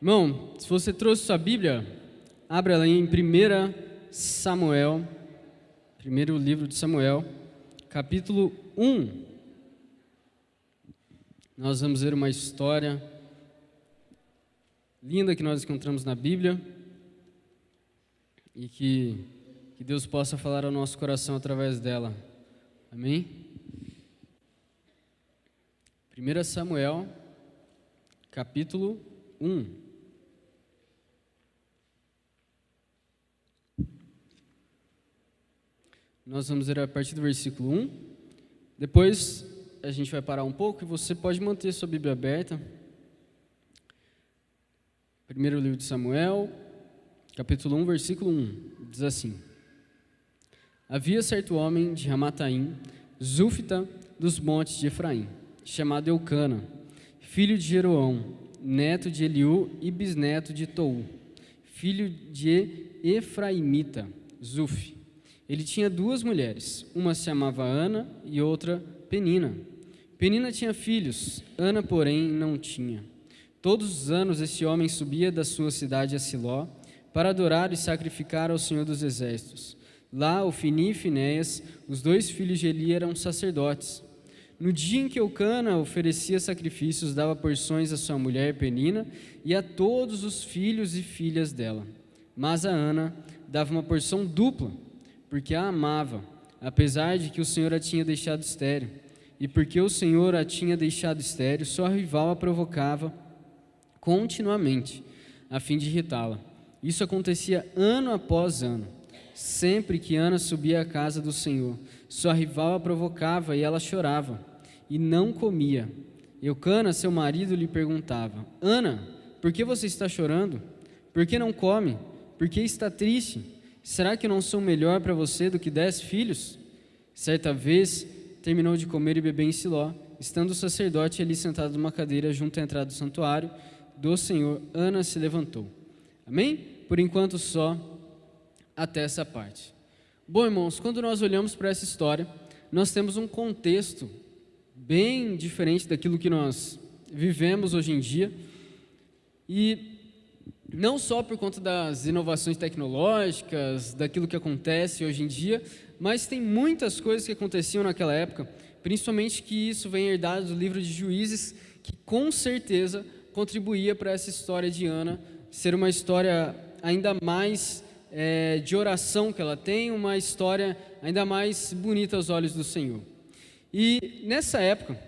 Irmão, se você trouxe sua Bíblia, abra ela em 1 Samuel, primeiro livro de Samuel, capítulo 1. Nós vamos ver uma história linda que nós encontramos na Bíblia e que Deus possa falar ao nosso coração através dela. Amém? 1 Samuel, capítulo 1. Nós vamos ler a partir do versículo 1. Depois a gente vai parar um pouco e você pode manter sua Bíblia aberta. Primeiro livro de Samuel, capítulo 1, versículo 1. Diz assim: Havia certo homem de Ramataim, Zúfita dos montes de Efraim, chamado Eucana, filho de Jeroão, neto de Eliú e bisneto de Tou, filho de Efraimita, Zuf. Ele tinha duas mulheres, uma se chamava Ana e outra Penina. Penina tinha filhos, Ana, porém, não tinha. Todos os anos este homem subia da sua cidade a Siló para adorar e sacrificar ao Senhor dos Exércitos. Lá, Ofni e Finéias, os dois filhos de Eli, eram sacerdotes. No dia em que Eucana oferecia sacrifícios, dava porções à sua mulher Penina e a todos os filhos e filhas dela. Mas a Ana dava uma porção dupla, porque a amava, apesar de que o Senhor a tinha deixado estéril. E porque o Senhor a tinha deixado estéril, sua rival a provocava continuamente, a fim de irritá-la. Isso acontecia ano após ano. Sempre que Ana subia à casa do Senhor, sua rival a provocava e ela chorava, e não comia. Eucana, seu marido, lhe perguntava: Ana, por que você está chorando? Por que não come? Por que está triste? Será que eu não sou melhor para você do que 10 filhos? Certa vez, terminou de comer e beber em Siló, estando o sacerdote ali sentado numa cadeira junto à entrada do santuário do Senhor, Ana se levantou. Amém? Por enquanto só até essa parte. Bom, irmãos, quando nós olhamos para essa história, nós temos um contexto bem diferente daquilo que nós vivemos hoje em dia, e não só por conta das inovações tecnológicas, daquilo que acontece hoje em dia, mas tem muitas coisas que aconteciam naquela época, principalmente que isso vem herdado do livro de Juízes, que com certeza contribuía para essa história de Ana ser uma história ainda mais de oração que ela tem, uma história ainda mais bonita aos olhos do Senhor. E nessa época,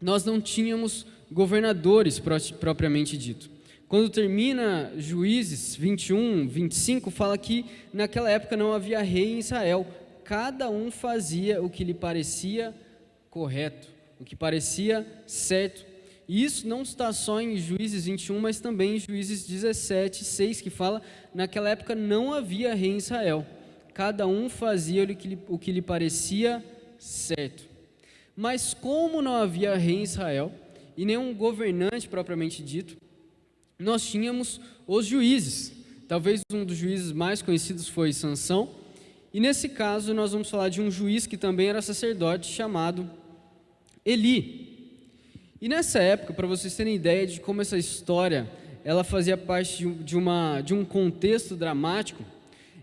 nós não tínhamos governadores propriamente dito. Quando termina Juízes 21, 25, fala que naquela época não havia rei em Israel. Cada um fazia o que lhe parecia correto, o que parecia certo. E isso não está só em Juízes 21, mas também em Juízes 17, 6, que fala: naquela época não havia rei em Israel. Cada um fazia o que lhe parecia certo. Mas como não havia rei em Israel, e nenhum governante propriamente dito, nós tínhamos os juízes. Talvez um dos juízes mais conhecidos foi Sansão, e nesse caso nós vamos falar de um juiz que também era sacerdote, chamado Eli. E nessa época, para vocês terem ideia de como essa história ela fazia parte de um contexto dramático,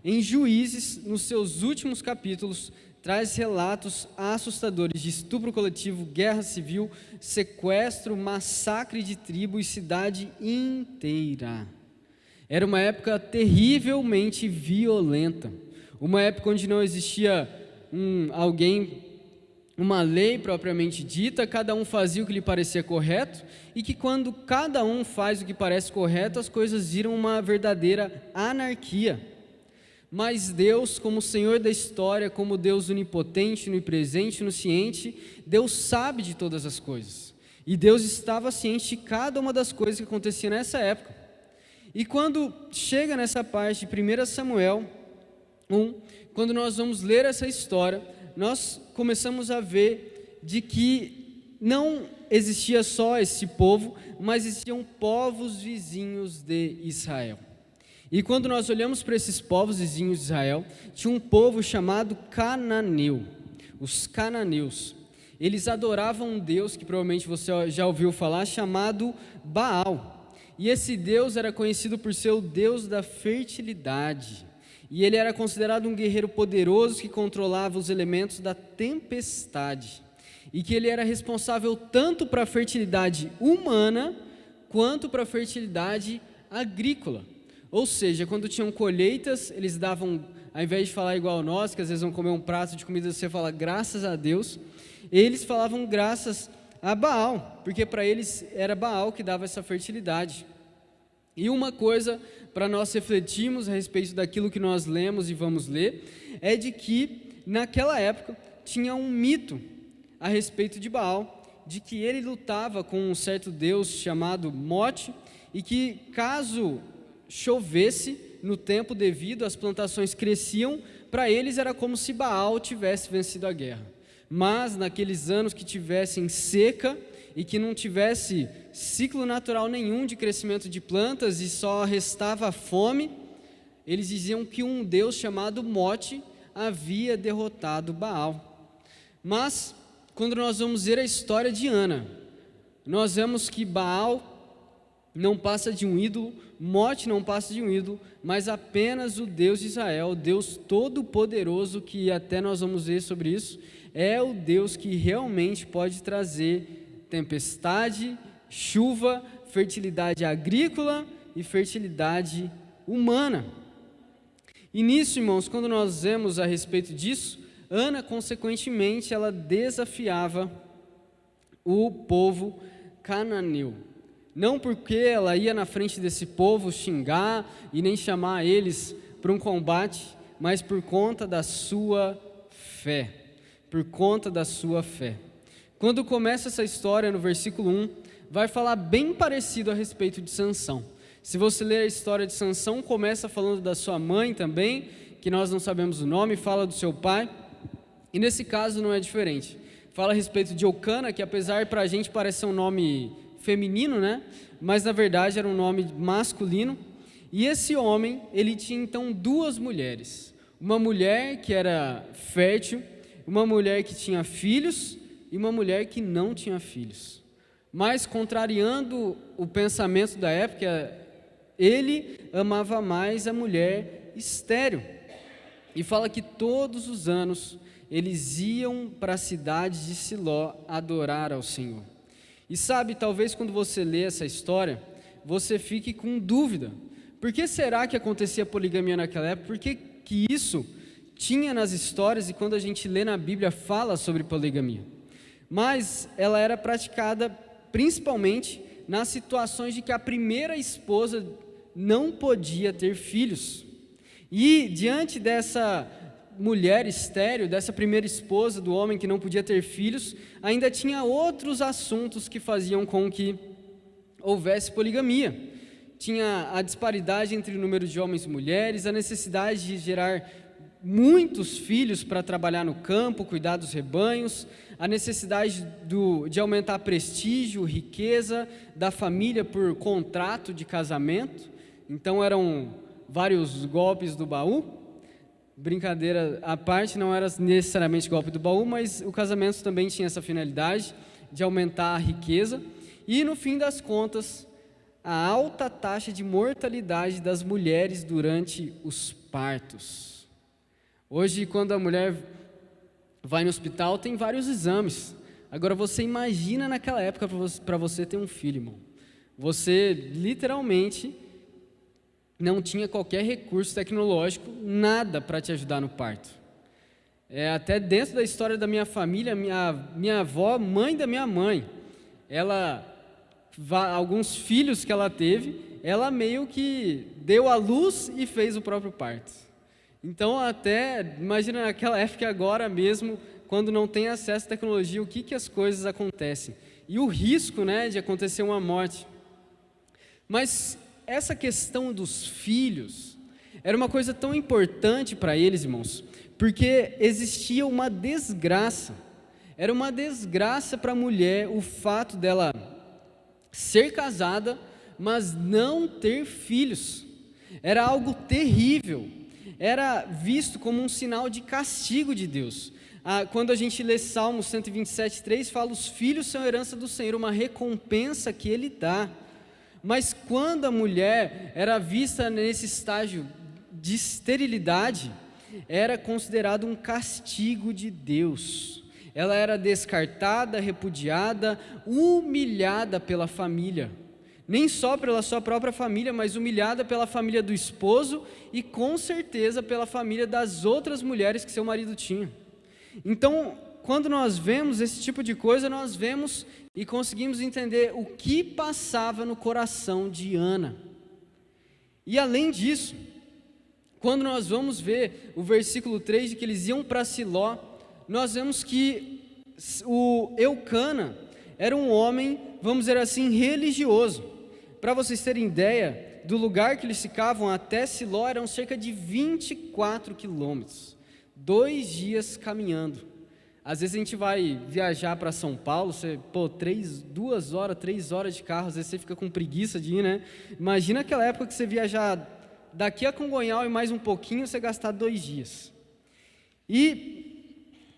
em Juízes, nos seus últimos capítulos, traz relatos assustadores de estupro coletivo, guerra civil, sequestro, massacre de tribo e cidade inteira. Era uma época terrivelmente violenta, uma época onde não existia uma lei propriamente dita, cada um fazia o que lhe parecia correto, e que quando cada um faz o que parece correto, as coisas viram uma verdadeira anarquia. Mas Deus, como Senhor da história, como Deus onipotente, onipresente, onisciente, Deus sabe de todas as coisas. E Deus estava ciente de cada uma das coisas que acontecia nessa época. E quando chega nessa parte de 1 Samuel 1, quando nós vamos ler essa história, nós começamos a ver de que não existia só esse povo, mas existiam povos vizinhos de Israel. E quando nós olhamos para esses povos vizinhos de Israel, tinha um povo chamado cananeu, os cananeus. Eles adoravam um Deus que provavelmente você já ouviu falar, chamado Baal. e esse Deus era conhecido por ser o Deus da fertilidade. E ele era considerado um guerreiro poderoso que controlava os elementos da tempestade. E que ele era responsável tanto para a fertilidade humana, quanto para a fertilidade agrícola. Ou seja, quando tinham colheitas, eles davam, ao invés de falar igual nós, que às vezes vão comer um prato de comida, você fala graças a Deus, eles falavam graças a Baal, porque para eles era Baal que dava essa fertilidade. E uma coisa para nós refletirmos a respeito daquilo que nós lemos e vamos ler, é de que naquela época tinha um mito a respeito de Baal, de que ele lutava com um certo deus chamado Mote, e que caso chovesse no tempo devido, as plantações cresciam, para eles era como se Baal tivesse vencido a guerra. Mas naqueles anos que tivessem seca e que não tivesse ciclo natural nenhum de crescimento de plantas e só restava a fome, eles diziam que um deus chamado Mote havia derrotado Baal. Mas quando nós vamos ver a história de Ana, nós vemos que Baal não passa de um ídolo, Mote não passa de um ídolo, mas apenas o Deus de Israel, o Deus todo-poderoso, que até nós vamos ver sobre isso, é o Deus que realmente pode trazer tempestade, chuva, fertilidade agrícola e fertilidade humana. E nisso, irmãos, quando nós vemos a respeito disso, Ana, consequentemente, ela desafiava o povo cananeu. Não porque ela ia na frente desse povo xingar e nem chamar eles para um combate, mas por conta da sua fé. Por conta da sua fé. Quando começa essa história no versículo 1, vai falar bem parecido a respeito de Sansão. Se você ler a história de Sansão, começa falando da sua mãe também, que nós não sabemos o nome, fala do seu pai, e nesse caso não é diferente. Fala a respeito de Eucana, que apesar para a gente parecer um nome feminino, né? Mas na verdade era um nome masculino, e esse homem, ele tinha então duas mulheres, uma mulher que era fértil, uma mulher que tinha filhos, e uma mulher que não tinha filhos. Mas contrariando o pensamento da época, ele amava mais a mulher estéril, e fala que todos os anos eles iam para a cidade de Siló adorar ao Senhor. E sabe, talvez quando você lê essa história, você fique com dúvida. Por que será que acontecia poligamia naquela época? Por que isso tinha nas histórias e quando a gente lê na Bíblia fala sobre poligamia? Mas ela era praticada principalmente nas situações de que a primeira esposa não podia ter filhos. E diante dessa mulher estéril, dessa primeira esposa do homem que não podia ter filhos, ainda tinha outros assuntos que faziam com que houvesse poligamia. Tinha a disparidade entre o número de homens e mulheres, a necessidade de gerar muitos filhos para trabalhar no campo, cuidar dos rebanhos, a necessidade de aumentar prestígio, riqueza da família por contrato de casamento. Então eram vários golpes do baú. Brincadeira à parte, não era necessariamente golpe do baú, mas o casamento também tinha essa finalidade de aumentar a riqueza. E no fim das contas, a alta taxa de mortalidade das mulheres durante os partos. Hoje, quando a mulher vai no hospital, tem vários exames. Agora, você imagina naquela época para você ter um filho, irmão. Você, literalmente, não tinha qualquer recurso tecnológico, nada para te ajudar no parto. Até dentro da história da minha família, minha avó, mãe da minha mãe, alguns filhos que ela teve, ela meio que deu à luz e fez o próprio parto. Então, até, imagina naquela época agora mesmo, quando não tem acesso à tecnologia, o que as coisas acontecem. E o risco, né, de acontecer uma morte. Mas essa questão dos filhos era uma coisa tão importante para eles, irmãos, porque existia uma desgraça. Era uma desgraça para a mulher o fato dela ser casada, mas não ter filhos. Era algo terrível. Era visto como um sinal de castigo de Deus. Quando a gente lê Salmo 127:3, fala: os filhos são herança do Senhor, uma recompensa que Ele dá. Mas quando a mulher era vista nesse estágio de esterilidade, era considerado um castigo de Deus. Ela era descartada, repudiada, humilhada pela família. Nem só pela sua própria família, mas humilhada pela família do esposo e com certeza pela família das outras mulheres que seu marido tinha. Então, quando nós vemos esse tipo de coisa, nós vemos e conseguimos entender o que passava no coração de Ana. E além disso, quando nós vamos ver o versículo 3, de que eles iam para Siló, nós vemos que o Eucana era um homem, vamos dizer assim, religioso. Para vocês terem ideia, do lugar que eles ficavam até Siló eram cerca de 24 quilômetros, 2 dias caminhando. Às vezes a gente vai viajar para São Paulo, você, 2 horas, 3 horas de carro, às vezes você fica com preguiça de ir, né? Imagina aquela época que você viajar daqui a Congonhal e mais um pouquinho, você gastar 2 dias. E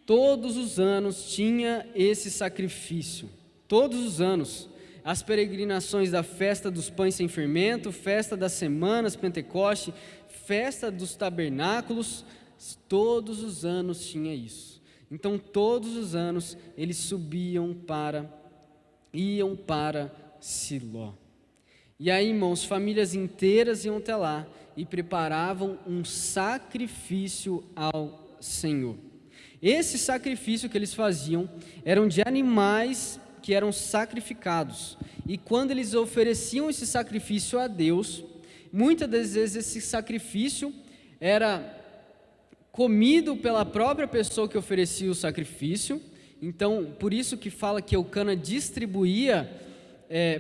todos os anos tinha esse sacrifício, todos os anos, as peregrinações da festa dos pães sem fermento, festa das semanas, Pentecoste, festa dos tabernáculos, todos os anos tinha isso. Então todos os anos eles iam para Siló. E aí, irmãos, famílias inteiras iam até lá e preparavam um sacrifício ao Senhor. Esse sacrifício que eles faziam eram de animais que eram sacrificados. E quando eles ofereciam esse sacrifício a Deus, muitas das vezes esse sacrifício era comido pela própria pessoa que oferecia o sacrifício. Então, por isso que fala que Eucana distribuía,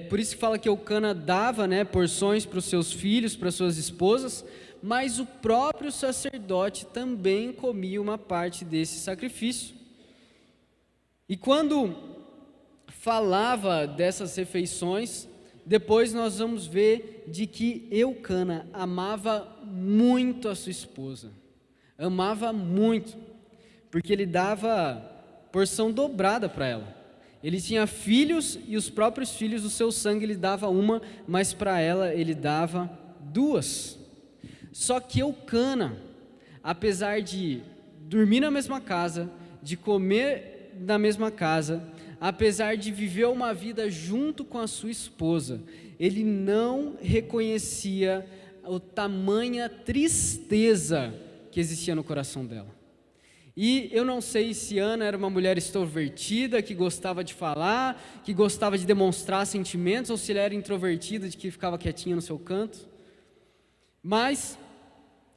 por isso que fala que Eucana dava, porções para os seus filhos, para suas esposas, mas o próprio sacerdote também comia uma parte desse sacrifício. E quando falava dessas refeições, depois nós vamos ver de que Eucana amava muito a sua esposa, amava muito, porque ele dava porção dobrada para ela. Ele tinha filhos e os próprios filhos do seu sangue ele dava uma, mas para ela ele dava 2. Só que Eucana, apesar de dormir na mesma casa, de comer na mesma casa, apesar de viver uma vida junto com a sua esposa, ele não reconhecia a tamanha tristeza que existia no coração dela. E eu não sei se Ana era uma mulher extrovertida, que gostava de falar, que gostava de demonstrar sentimentos, ou se ela era introvertida, de que ficava quietinha no seu canto. Mas,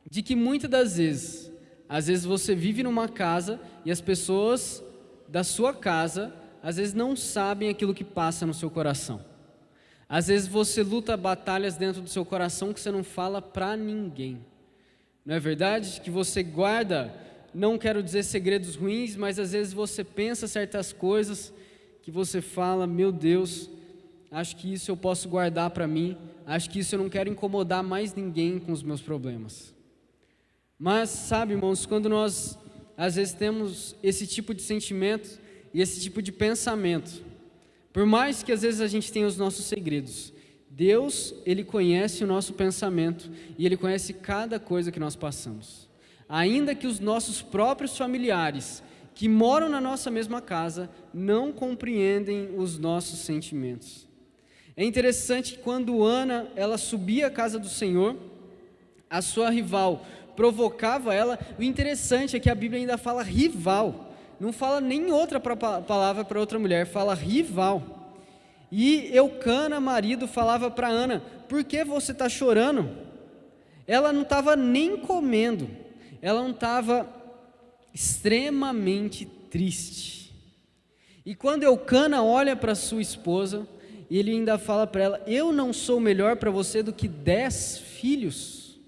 de que muitas das vezes, às vezes você vive numa casa e as pessoas da sua casa, às vezes não sabem aquilo que passa no seu coração. Às vezes você luta batalhas dentro do seu coração que você não fala para ninguém. Não é verdade? Que você guarda, não quero dizer segredos ruins, mas às vezes você pensa certas coisas que você fala, meu Deus, acho que isso eu posso guardar para mim, acho que isso eu não quero incomodar mais ninguém com os meus problemas. Mas sabe, irmãos, quando nós às vezes temos esse tipo de sentimento e esse tipo de pensamento, por mais que às vezes a gente tenha os nossos segredos, Deus, Ele conhece o nosso pensamento e Ele conhece cada coisa que nós passamos. Ainda que os nossos próprios familiares, que moram na nossa mesma casa, não compreendem os nossos sentimentos. É interessante que quando Ana, ela subia à casa do Senhor, a sua rival provocava ela. O interessante é que a Bíblia ainda fala rival, não fala nem outra palavra para outra mulher, fala rival. E Eucana, marido, falava para Ana, por que você está chorando? Ela não estava nem comendo, ela não estava extremamente triste. E quando Eucana olha para sua esposa, ele ainda fala para ela, eu não sou melhor para você do que 10 filhos.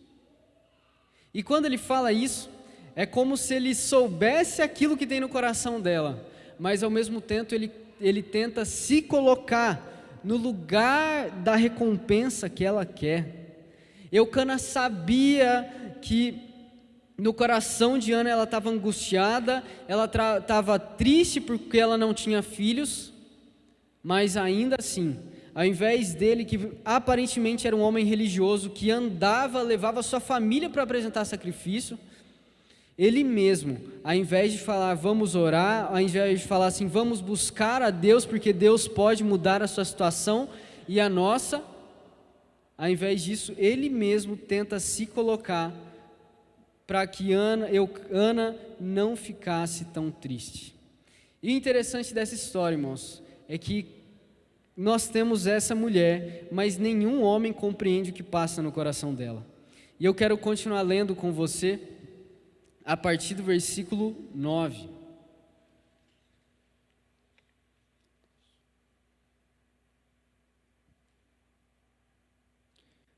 E quando ele fala isso, é como se ele soubesse aquilo que tem no coração dela, mas ao mesmo tempo ele tenta se colocar no lugar da recompensa que ela quer. Eucana sabia que no coração de Ana ela estava angustiada, ela estava triste porque ela não tinha filhos, mas ainda assim, ao invés dele, que aparentemente era um homem religioso, que andava, levava sua família para apresentar sacrifício, ele mesmo, ao invés de falar vamos orar, ao invés de falar assim vamos buscar a Deus, porque Deus pode mudar a sua situação e a nossa, ao invés disso, ele mesmo tenta se colocar para que Ana não ficasse tão triste. E o interessante dessa história, irmãos, é que nós temos essa mulher, mas nenhum homem compreende o que passa no coração dela. E eu quero continuar lendo com você a partir do versículo 9.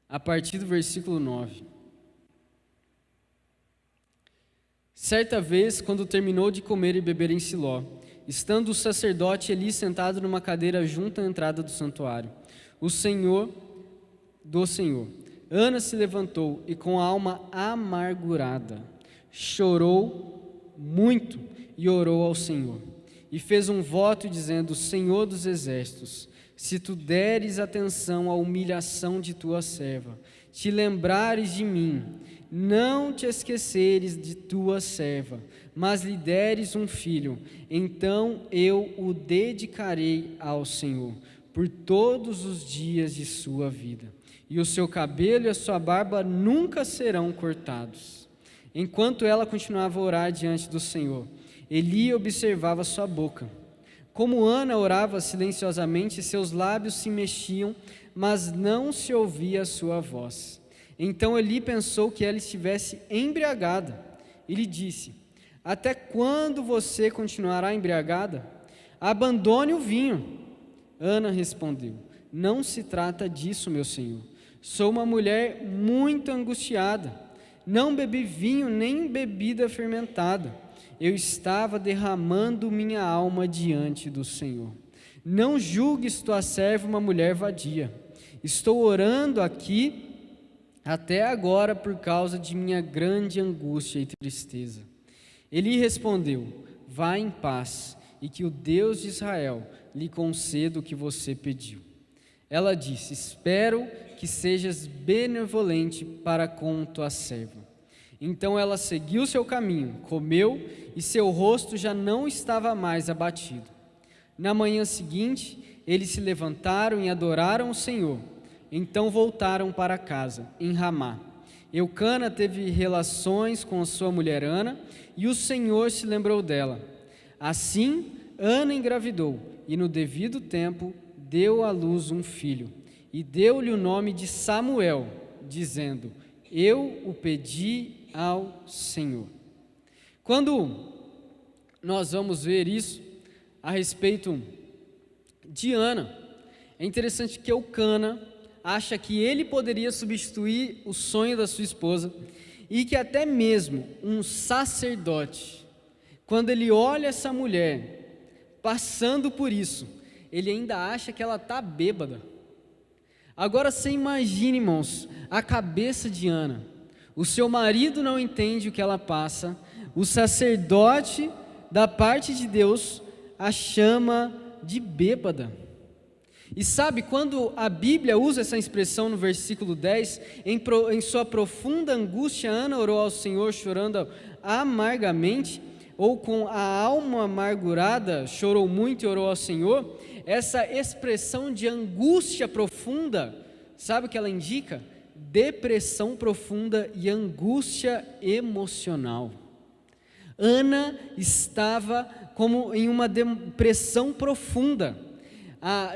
A partir do versículo 9. Certa vez, quando terminou de comer e beber em Siló, estando o sacerdote Eli sentado numa cadeira junto à entrada do santuário, Ana se levantou e com a alma amargurada, chorou muito e orou ao Senhor. E fez um voto dizendo: Senhor dos exércitos, se tu deres atenção à humilhação de tua serva, te lembrares de mim, não te esqueceres de tua serva, mas lhe deres um filho, então eu o dedicarei ao Senhor por todos os dias de sua vida, e o seu cabelo e a sua barba nunca serão cortados. Enquanto ela continuava a orar diante do Senhor, Eli observava sua boca. Como Ana orava silenciosamente, seus lábios se mexiam, mas não se ouvia a sua voz. Então Eli pensou que ela estivesse embriagada e lhe disse: Até quando você continuará embriagada? Abandone o vinho. Ana respondeu: Não se trata disso, meu senhor. Sou uma mulher muito angustiada. Não bebi vinho nem bebida fermentada. Eu estava derramando minha alma diante do Senhor. Não julgues tua serva uma mulher vadia. Estou orando aqui até agora por causa de minha grande angústia e tristeza. Eli respondeu: Vá em paz, e que o Deus de Israel lhe conceda o que você pediu. Ela disse: Espero que sejas benevolente para com tua serva. Então ela seguiu seu caminho, comeu, e seu rosto já não estava mais abatido. Na manhã seguinte, eles se levantaram e adoraram o Senhor. Então voltaram para casa, em Ramá. Eucana teve relações com a sua mulher Ana, e o Senhor se lembrou dela. Assim, Ana engravidou, e no devido tempo deu à luz um filho, e deu-lhe o nome de Samuel, dizendo: Eu o pedi ao Senhor. Quando nós vamos ver isso a respeito de Ana, é interessante que Eucana acha que ele poderia substituir o sonho da sua esposa, e que até mesmo um sacerdote, quando ele olha essa mulher passando por isso, ele ainda acha que ela está bêbada. Agora você imagine, irmãos, a cabeça de Ana. O seu marido não entende o que ela passa, o sacerdote da parte de Deus a chama de bêbada. E sabe, quando a Bíblia usa essa expressão no versículo 10, em sua profunda angústia, Ana orou ao Senhor chorando amargamente, ou com a alma amargurada, chorou muito e orou ao Senhor. Essa expressão de angústia profunda, sabe o que ela indica? Depressão profunda e angústia emocional. Ana estava como em uma depressão profunda.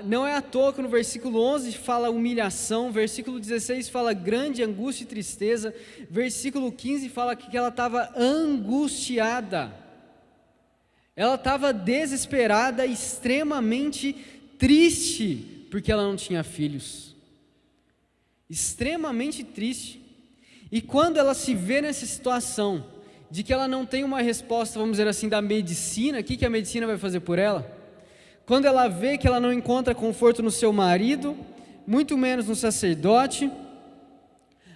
Não é à toa que no versículo 11 fala humilhação, versículo 16 fala grande angústia e tristeza, versículo 15 fala que ela estava angustiada, ela estava desesperada, extremamente triste, porque ela não tinha filhos, extremamente triste. E quando ela se vê nessa situação, de que ela não tem uma resposta, vamos dizer assim, da medicina, o que a medicina vai fazer por ela? Quando ela vê que ela não encontra conforto no seu marido, muito menos no sacerdote,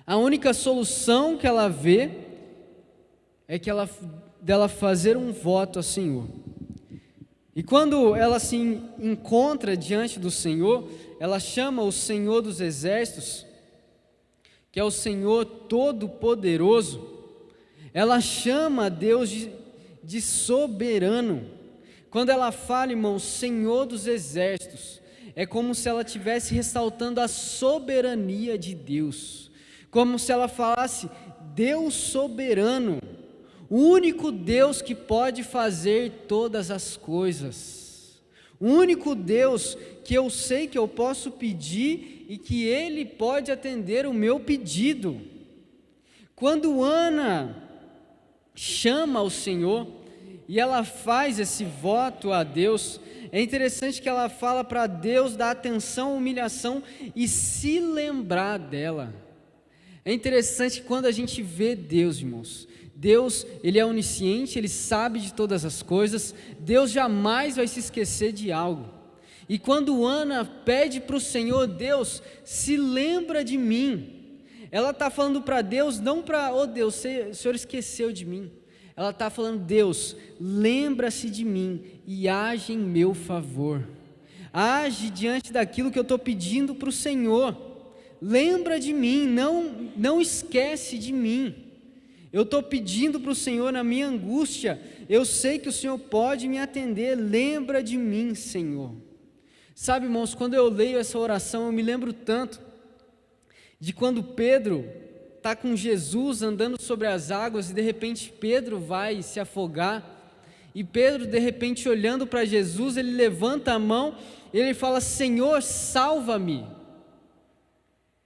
a única solução que ela vê é que dela fazer um voto ao Senhor. E quando ela se encontra diante do Senhor, ela chama o Senhor dos Exércitos, que é o Senhor Todo-Poderoso, ela chama Deus de soberano. Quando ela fala, irmão, Senhor dos Exércitos, é como se ela estivesse ressaltando a soberania de Deus, como se ela falasse, Deus soberano, o único Deus que pode fazer todas as coisas, o único Deus que eu sei que eu posso pedir e que Ele pode atender o meu pedido. Quando Ana chama o Senhor e ela faz esse voto a Deus, é interessante que ela fala para Deus dar atenção, humilhação e se lembrar dela. É interessante quando a gente vê Deus, irmãos. Deus, Ele é onisciente, Ele sabe de todas as coisas, Deus jamais vai se esquecer de algo. E quando Ana pede para o Senhor, Deus, se lembra de mim, ela está falando para Deus, não para, oh Deus, o Senhor esqueceu de mim, ela está falando, Deus, lembra-se de mim e age em meu favor, age diante daquilo que eu estou pedindo para o Senhor, lembra de mim, não esquece de mim. Eu estou pedindo para o Senhor na minha angústia, eu sei que o Senhor pode me atender, lembra de mim, Senhor. Sabe, irmãos, quando eu leio essa oração, eu me lembro tanto de quando Pedro está com Jesus andando sobre as águas e de repente Pedro vai se afogar, e Pedro de repente olhando para Jesus, ele levanta a mão e ele fala, Senhor, salva-me.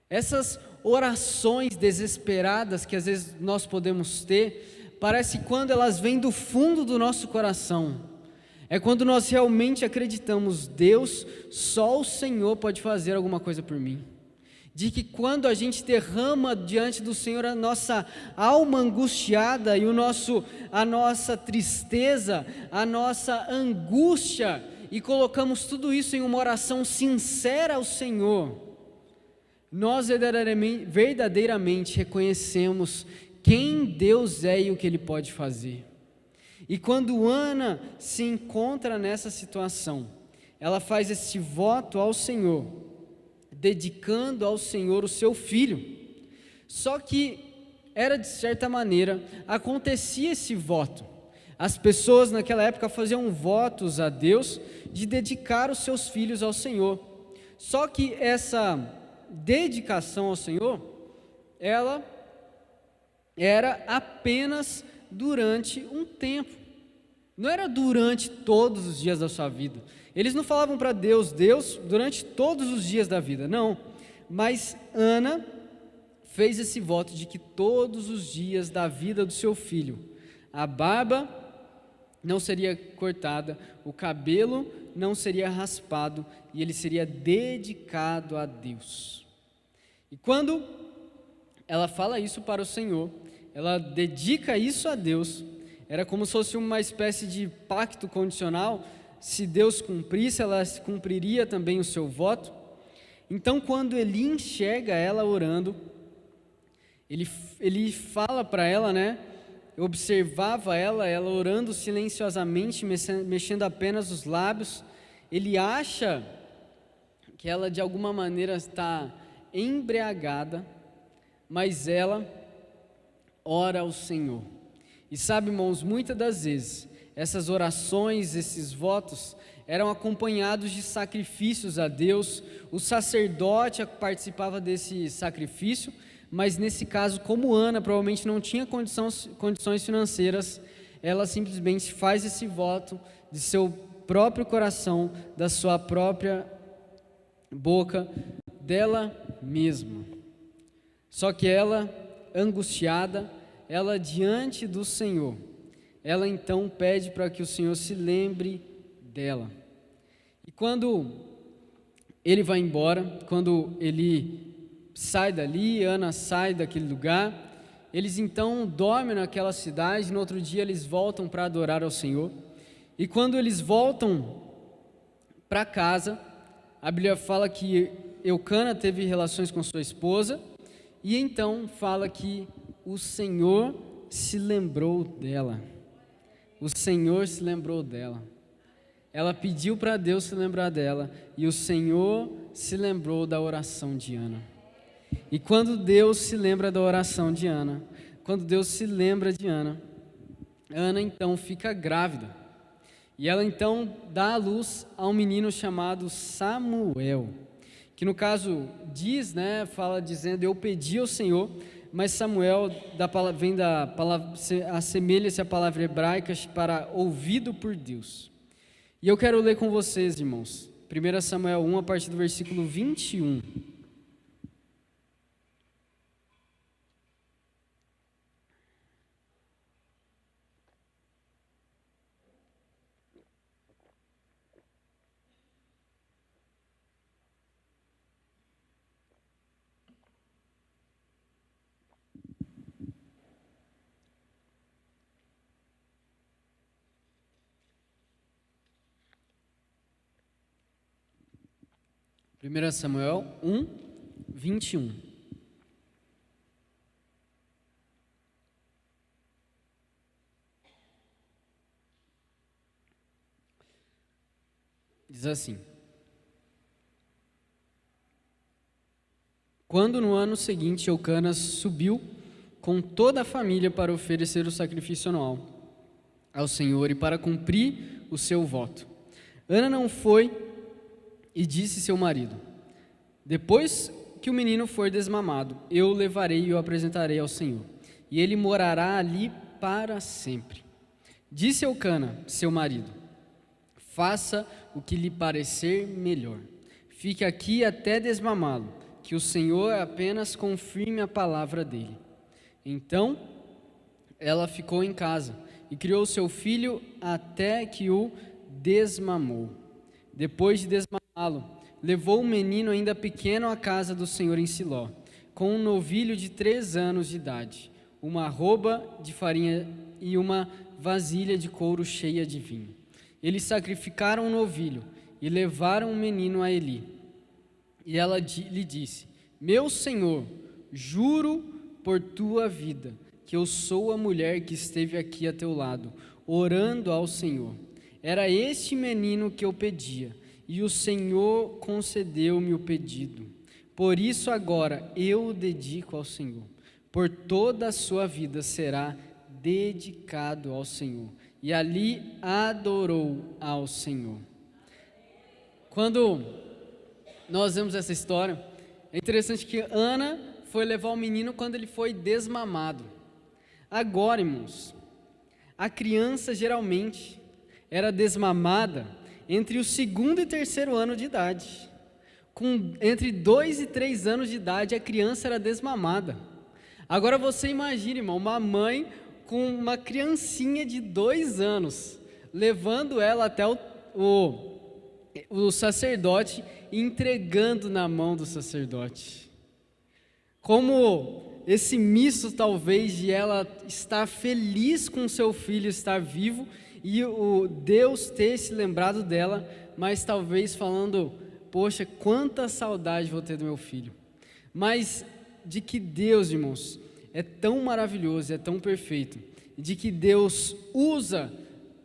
Essas orações desesperadas que às vezes nós podemos ter, parece quando elas vêm do fundo do nosso coração, é quando nós realmente acreditamos, Deus, só o Senhor pode fazer alguma coisa por mim, de que quando a gente derrama diante do Senhor a nossa alma angustiada e a nossa tristeza, a nossa angústia, e colocamos tudo isso em uma oração sincera ao Senhor, nós verdadeiramente reconhecemos quem Deus é e o que Ele pode fazer. E quando Ana se encontra nessa situação, ela faz esse voto ao Senhor, dedicando ao Senhor o seu filho. Só que era de certa maneira, acontecia esse voto. As pessoas naquela época faziam votos a Deus de dedicar os seus filhos ao Senhor. Só que essa dedicação ao Senhor, ela era apenas durante um tempo, não era durante todos os dias da sua vida. Eles não falavam para Deus, durante todos os dias da vida, não, mas Ana fez esse voto de que todos os dias da vida do seu filho, a barba não seria cortada, o cabelo não seria raspado, e ele seria dedicado a Deus. E quando ela fala isso para o Senhor, ela dedica isso a Deus, era como se fosse uma espécie de pacto condicional, se Deus cumprisse, ela cumpriria também o seu voto. Então quando ele enxerga ela orando, ele fala para ela, observava ela orando silenciosamente, mexendo apenas os lábios, ele acha que ela de alguma maneira está embriagada, mas ela ora ao Senhor. E sabe, irmãos, muitas das vezes, essas orações, esses votos, eram acompanhados de sacrifícios a Deus, o sacerdote participava desse sacrifício, mas nesse caso, como Ana provavelmente não tinha condições financeiras, ela simplesmente faz esse voto de seu próprio coração, da sua própria boca, dela mesma. Só que ela, angustiada, ela diante do Senhor, ela então pede para que o Senhor se lembre dela. E quando ele vai embora, quando ele sai dali, Ana sai daquele lugar, eles então dormem naquela cidade, no outro dia eles voltam para adorar ao Senhor, e quando eles voltam para casa, a Bíblia fala que Eucana teve relações com sua esposa, e então fala que o Senhor se lembrou dela. O Senhor se lembrou dela. Ela pediu para Deus se lembrar dela, e o Senhor se lembrou da oração de Ana. E quando Deus se lembra da oração de Ana, quando Deus se lembra de Ana, Ana então fica grávida. E ela então dá à luz a um menino chamado Samuel, que no caso diz, fala dizendo, eu pedi ao Senhor, mas Samuel vem da palavra, assemelha-se à palavra hebraica para ouvido por Deus. E eu quero ler com vocês, irmãos, 1 Samuel 1, a partir do versículo 21. Primeira Samuel 1, 21. Diz assim: quando no ano seguinte Eucana subiu com toda a família para oferecer o sacrifício anual ao Senhor e para cumprir o seu voto, Ana não foi e disse seu marido: depois que o menino for desmamado, eu o levarei e o apresentarei ao Senhor, e ele morará ali para sempre. Disse Eucana, seu marido: faça o que lhe parecer melhor. Fique aqui até desmamá-lo, que o Senhor apenas confirme a palavra dele. Então, ela ficou em casa e criou seu filho até que o desmamou. Depois de desmamá-lo, levou o menino ainda pequeno à casa do Senhor em Siló, com um novilho de 3 anos de idade, uma arroba de farinha e uma vasilha de couro cheia de vinho. Eles sacrificaram o novilho e levaram o menino a Eli. E ela lhe disse: meu senhor, juro por tua vida, que eu sou a mulher que esteve aqui a teu lado, orando ao Senhor. Era este menino que eu pedia, e o Senhor concedeu-me o pedido. Por isso agora eu o dedico ao Senhor. Por toda a sua vida será dedicado ao Senhor. E ali adorou ao Senhor. Quando nós vemos essa história, é interessante que Ana foi levar o menino quando ele foi desmamado. Agora, irmãos, a criança geralmente era desmamada entre o 2º e 3º ano de idade. Entre 2 e 3 anos de idade, a criança era desmamada. Agora você imagina, irmão, uma mãe com uma criancinha de 2 anos, levando ela até o sacerdote e entregando na mão do sacerdote. Como esse misto talvez de ela estar feliz com seu filho estar vivo e o Deus ter se lembrado dela, mas talvez falando: poxa, quanta saudade vou ter do meu filho. Mas de que Deus, irmãos, é tão maravilhoso, é tão perfeito, de que Deus usa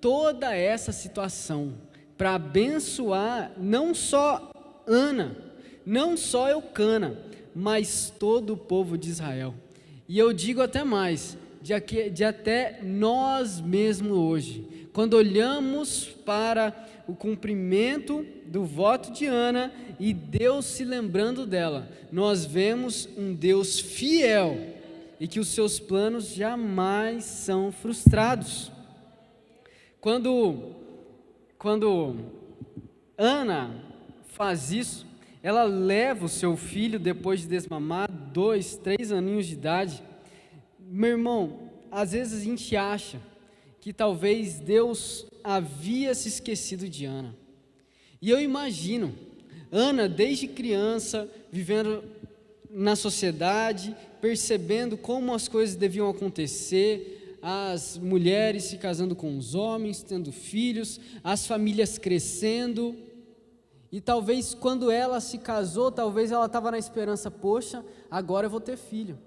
toda essa situação para abençoar não só Ana, não só Eucana, mas todo o povo de Israel. E eu digo até mais, de até nós mesmos hoje, quando olhamos para o cumprimento do voto de Ana e Deus se lembrando dela, nós vemos um Deus fiel e que os seus planos jamais são frustrados. Quando Ana faz isso, ela leva o seu filho depois de desmamar, 2, 3 aninhos de idade. Meu irmão, às vezes a gente acha que talvez Deus havia se esquecido de Ana. E eu imagino Ana desde criança vivendo na sociedade, percebendo como as coisas deviam acontecer, as mulheres se casando com os homens, tendo filhos, as famílias crescendo. E talvez quando ela se casou, talvez ela estava na esperança: poxa, agora eu vou ter filho.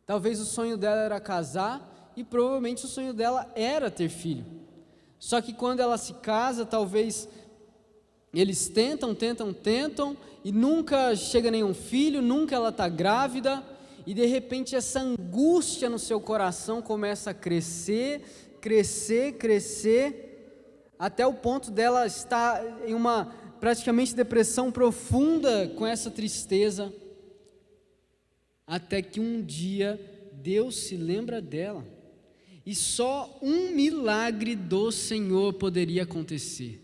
Talvez o sonho dela era casar e provavelmente o sonho dela era ter filho. Só que quando ela se casa, talvez eles tentam e nunca chega nenhum filho, nunca ela está grávida, e de repente essa angústia no seu coração começa a crescer, até o ponto dela estar em uma praticamente depressão profunda com essa tristeza, até que um dia Deus se lembra dela, e só um milagre do Senhor poderia acontecer.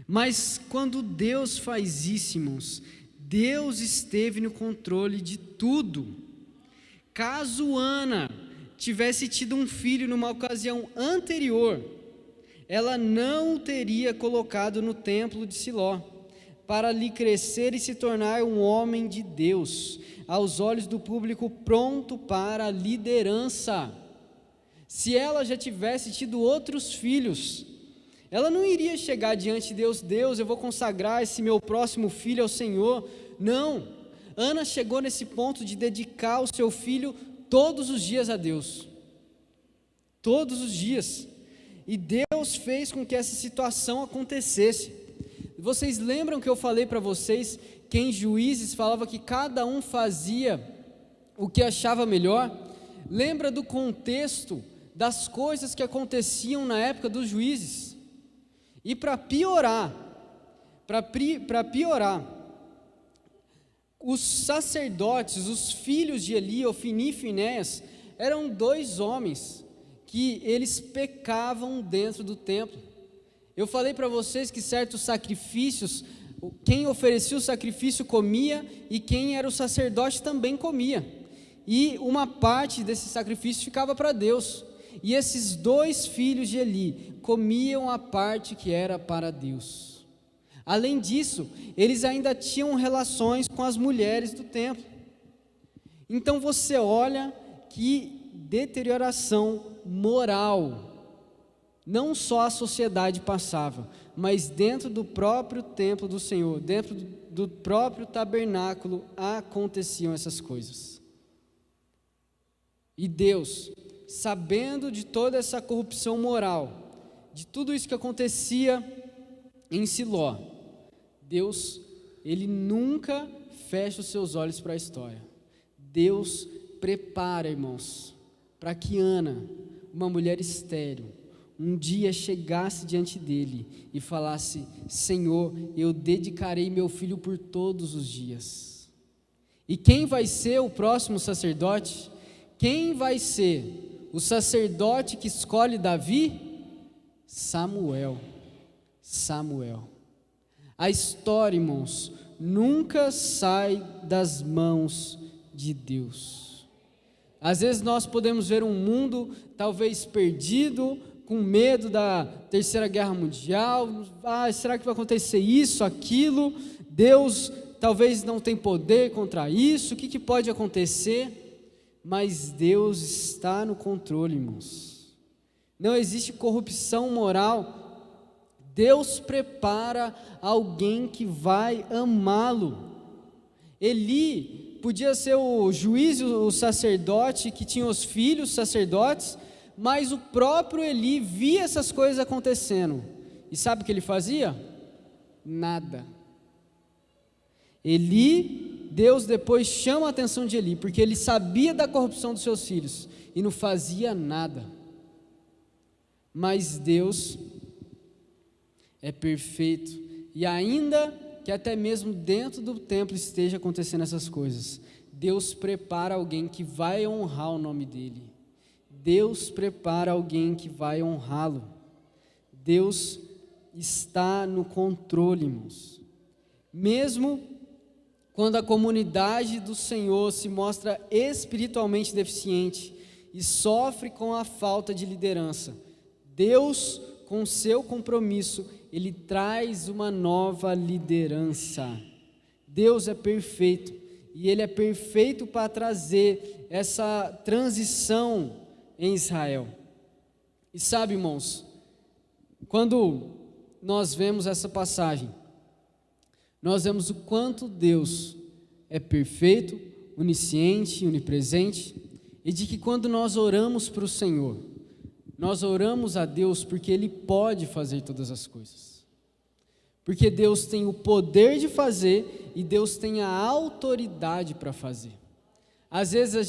Mas quando Deus faz isso, irmãos, Deus esteve no controle de tudo. Caso Ana tivesse tido um filho numa ocasião anterior, ela não o teria colocado no templo de Siló, para lhe crescer e se tornar um homem de Deus, aos olhos do público pronto para a liderança. Se ela já tivesse tido outros filhos, ela não iria chegar diante de Deus: Deus, eu vou consagrar esse meu próximo filho ao Senhor. Não, Ana chegou nesse ponto de dedicar o seu filho todos os dias a Deus, todos os dias, e Deus fez com que essa situação acontecesse. Vocês lembram que eu falei para vocês que em Juízes falava que cada um fazia o que achava melhor? Lembra do contexto das coisas que aconteciam na época dos juízes? E para piorar, os sacerdotes, os filhos de Eli, Ofni e Finéias, eram 2 homens que eles pecavam dentro do templo. Eu falei para vocês que certos sacrifícios, quem oferecia o sacrifício comia, e quem era o sacerdote também comia, e uma parte desse sacrifício ficava para Deus, e esses 2 filhos de Eli comiam a parte que era para Deus. Além disso, eles ainda tinham relações com as mulheres do templo. Então você olha que deterioração moral, não só a sociedade passava, mas dentro do próprio templo do Senhor, dentro do próprio tabernáculo, aconteciam essas coisas. E Deus, sabendo de toda essa corrupção moral, de tudo isso que acontecia em Siló, Deus, Ele nunca fecha os seus olhos para a história. Deus prepara, irmãos, para que Ana, uma mulher estéril, um dia chegasse diante dele e falasse: Senhor, eu dedicarei meu filho por todos os dias. E quem vai ser o próximo sacerdote? Quem vai ser o sacerdote que escolhe Davi? Samuel. A história, irmãos, nunca sai das mãos de Deus. Às vezes nós podemos ver um mundo talvez perdido, com medo da Terceira Guerra Mundial. Será que vai acontecer isso, aquilo? Deus talvez não tem poder contra isso, o que pode acontecer? Mas Deus está no controle, irmãos. Não existe corrupção moral. Deus prepara alguém que vai amá-lo. Eli podia ser o juiz, o sacerdote que tinha os filhos sacerdotes, mas o próprio Eli via essas coisas acontecendo. E sabe o que ele fazia? Nada. Deus depois chama a atenção de Eli, porque ele sabia da corrupção dos seus filhos e não fazia nada. Mas Deus é perfeito, e ainda que até mesmo dentro do templo esteja acontecendo essas coisas, Deus prepara alguém que vai honrar o nome dele. Deus prepara alguém que vai honrá-lo. Deus está no controle, irmãos. Mesmo quando a comunidade do Senhor se mostra espiritualmente deficiente e sofre com a falta de liderança, Deus, com seu compromisso, Ele traz uma nova liderança. Deus é perfeito, e Ele é perfeito para trazer essa transição em Israel. E sabe, irmãos, quando nós vemos essa passagem, nós vemos o quanto Deus é perfeito, onisciente, onipresente, e de que quando nós oramos para o Senhor, nós oramos a Deus porque Ele pode fazer todas as coisas. Porque Deus tem o poder de fazer e Deus tem a autoridade para fazer. Às vezes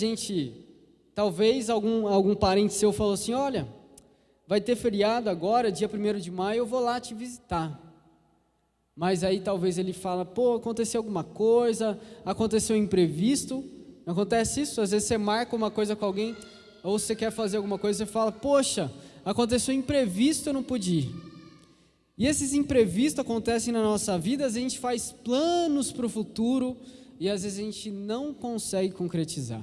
talvez algum parente seu falou assim, olha, vai ter feriado agora, dia 1º de maio, eu vou lá te visitar. Mas aí talvez ele fala, pô, aconteceu alguma coisa, aconteceu um imprevisto. Não acontece isso? Às vezes você marca uma coisa com alguém, ou você quer fazer alguma coisa, você fala, poxa, aconteceu um imprevisto, eu não pude ir. E esses imprevistos acontecem na nossa vida, às vezes a gente faz planos para o futuro, e às vezes a gente não consegue concretizar.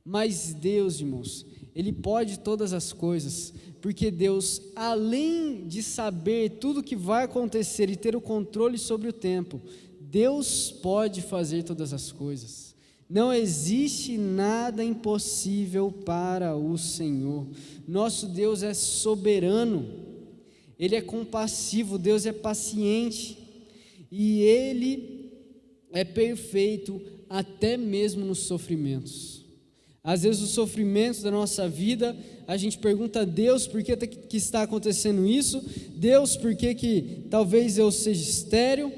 Mas Deus, irmãos, Ele pode todas as coisas, porque Deus, além de saber tudo o que vai acontecer e ter o controle sobre o tempo, Deus pode fazer todas as coisas. Não existe nada impossível para o Senhor. Nosso Deus é soberano, Ele é compassivo, Deus é paciente, e Ele é perfeito até mesmo nos sofrimentos. Às vezes os sofrimentos da nossa vida, a gente pergunta a Deus por que está acontecendo isso, Deus por que talvez eu seja estéril,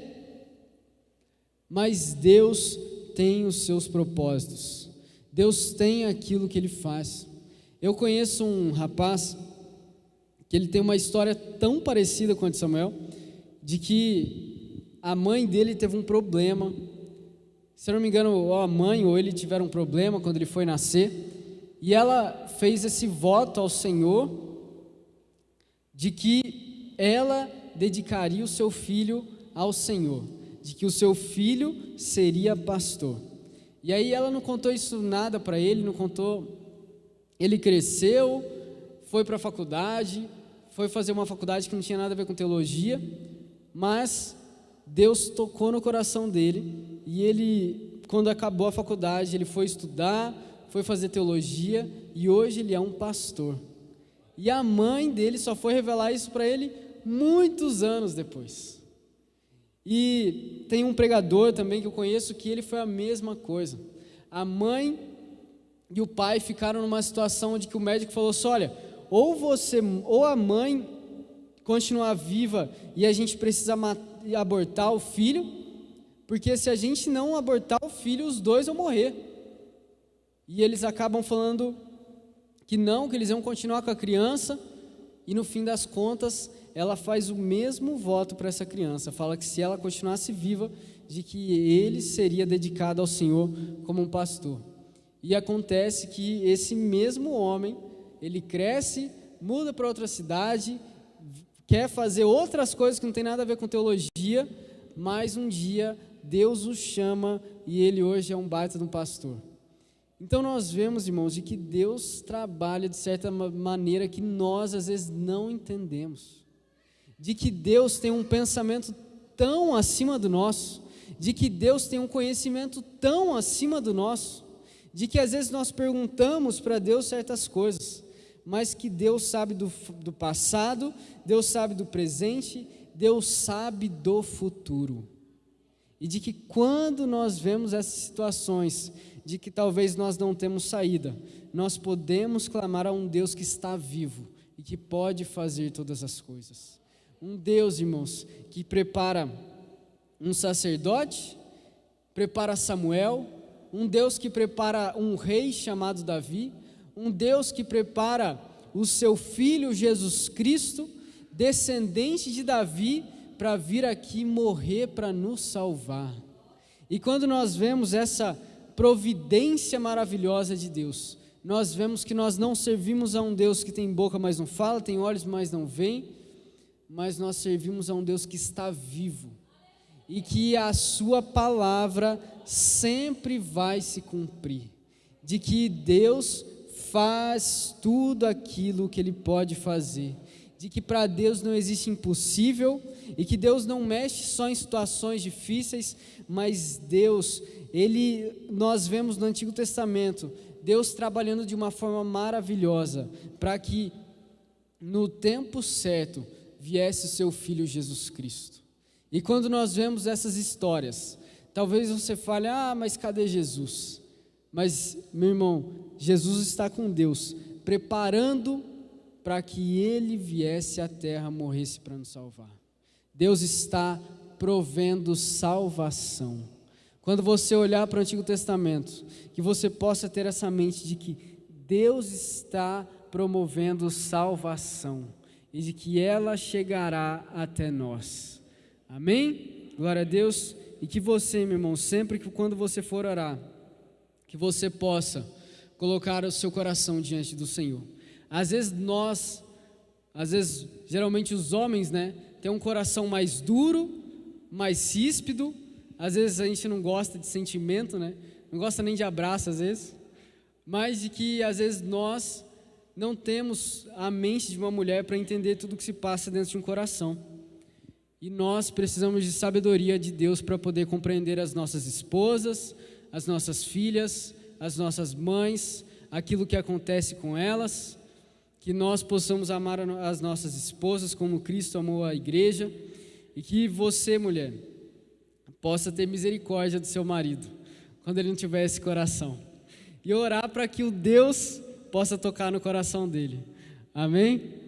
mas Deus tem os seus propósitos, Deus tem aquilo que Ele faz. Eu conheço um rapaz, que ele tem uma história tão parecida com a de Samuel, de que a mãe dele teve um problema. Se eu não me engano, ou a mãe ou ele tiveram um problema quando ele foi nascer, e ela fez esse voto ao Senhor, de que ela dedicaria o seu filho ao Senhor, de que o seu filho seria pastor. E aí ela não contou isso nada para ele, não contou. Ele cresceu, foi para a faculdade, foi fazer uma faculdade que não tinha nada a ver com teologia, mas Deus tocou no coração dele, e ele, quando acabou a faculdade, ele foi estudar, foi fazer teologia, e hoje ele é um pastor. E a mãe dele só foi revelar isso para ele muitos anos depois. E tem um pregador também que eu conheço, que ele foi a mesma coisa. A mãe e o pai ficaram numa situação onde que o médico falou assim, olha, ou a mãe continuar viva e a gente precisa abortar o filho, porque se a gente não abortar o filho, os dois vão morrer. E eles acabam falando que não, que eles vão continuar com a criança, e no fim das contas, ela faz o mesmo voto para essa criança, fala que se ela continuasse viva, de que ele seria dedicado ao Senhor como um pastor. E acontece que esse mesmo homem, ele cresce, muda para outra cidade, quer fazer outras coisas que não tem nada a ver com teologia, mas um dia Deus o chama e ele hoje é um baita de um pastor. Então nós vemos, irmãos, de que Deus trabalha de certa maneira que nós às vezes não entendemos, de que Deus tem um pensamento tão acima do nosso, de que Deus tem um conhecimento tão acima do nosso, de que às vezes nós perguntamos para Deus certas coisas, mas que Deus sabe do passado, Deus sabe do presente, Deus sabe do futuro. E de que quando nós vemos essas situações, de que talvez nós não temos saída, nós podemos clamar a um Deus que está vivo e que pode fazer todas as coisas. Um Deus, irmãos, que prepara um sacerdote, prepara Samuel, um Deus que prepara um rei chamado Davi, um Deus que prepara o seu filho Jesus Cristo, descendente de Davi, para vir aqui morrer para nos salvar. E quando nós vemos essa providência maravilhosa de Deus, nós vemos que nós não servimos a um Deus que tem boca, mas não fala, tem olhos, mas não vê, mas nós servimos a um Deus que está vivo, e que a sua palavra sempre vai se cumprir, de que Deus faz tudo aquilo que Ele pode fazer, de que para Deus não existe impossível, e que Deus não mexe só em situações difíceis, mas Deus, nós vemos no Antigo Testamento, Deus trabalhando de uma forma maravilhosa, para que no tempo certo viesse o seu Filho Jesus Cristo. E quando nós vemos essas histórias, talvez você fale, mas cadê Jesus? Mas, meu irmão, Jesus está com Deus, preparando para que Ele viesse à terra, morresse para nos salvar. Deus está provendo salvação. Quando você olhar para o Antigo Testamento, que você possa ter essa mente de que Deus está promovendo salvação e de que ela chegará até nós. Amém? Glória a Deus. E que você, meu irmão, sempre que quando você for orar, que você possa colocar o seu coração diante do Senhor. Às vezes geralmente os homens, né, têm um coração mais duro, mais ríspido. Às vezes a gente não gosta de sentimento, né, não gosta nem de abraço às vezes, mas de que às vezes nós não temos a mente de uma mulher para entender tudo que se passa dentro de um coração. E nós precisamos de sabedoria de Deus para poder compreender as nossas esposas, as nossas filhas, as nossas mães, aquilo que acontece com elas, que nós possamos amar as nossas esposas como Cristo amou a igreja, e que você, mulher, possa ter misericórdia do seu marido, quando ele não tiver esse coração, e orar para que o Deus possa tocar no coração dele. Amém?